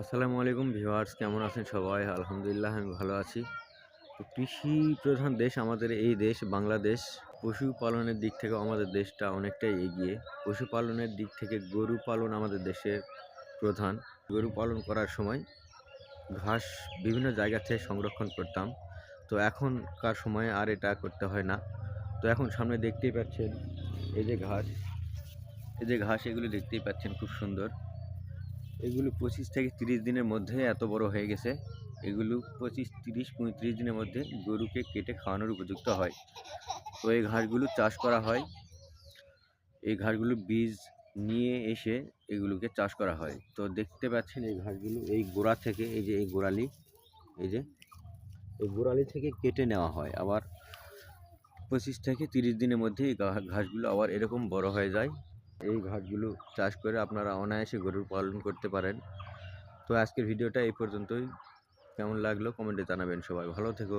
আসসালামু আলাইকুম ভিউয়ার্স, কেমন আছেন সবাই? আলহামদুলিল্লাহ আমি ভালো আছি। তো কৃষি প্রধান দেশ আমাদের এই দেশ বাংলাদেশ। পশুপালনের দিক থেকে আমাদের দেশটা অনেকটাই এগিয়ে। পশুপালনের দিক থেকে গরু পালন আমাদের দেশের প্রধান। গরু পালন করার সময় ঘাস বিভিন্ন জায়গা থেকে সংরক্ষণ করতাম। তো এখনকার সময়ে আর এটা করতে হয় না। তো এখন সামনে দেখতেই পাচ্ছেন এই যে ঘাস, এগুলো দেখতেই পাচ্ছেন খুব সুন্দর। এগুলো 25 থেকে 30 দিনের মধ্যে এত বড় হয়ে গেছে। এগুলো 25, 30, 35 দিনের মধ্যে গরুকে কেটে খাওয়ানোর উপযুক্ত হয়। তো এই ঘাসগুলো চাষ করা হয়। এই ঘাসগুলো বীজ নিয়ে এসে এগুলোকে চাষ করা হয়। তো দেখতে পাচ্ছেন এই ঘাসগুলো এই গোড়া থেকে এই গোড়ালি, এই যে এই গোড়ালি থেকে কেটে নেওয়া হয়। আবার 25 থেকে 30 দিনের মধ্যে এই ঘাসগুলো আবার এরকম বড় হয়ে যায়। এই ঘাসগুলো চাষ করে আপনারা অনায়াসে গরুর পালন করতে পারেন। তো আজকের ভিডিওটা এই পর্যন্তই। কেমন লাগলো কমেন্টে জানাবেন। সবাই ভালো থেকো।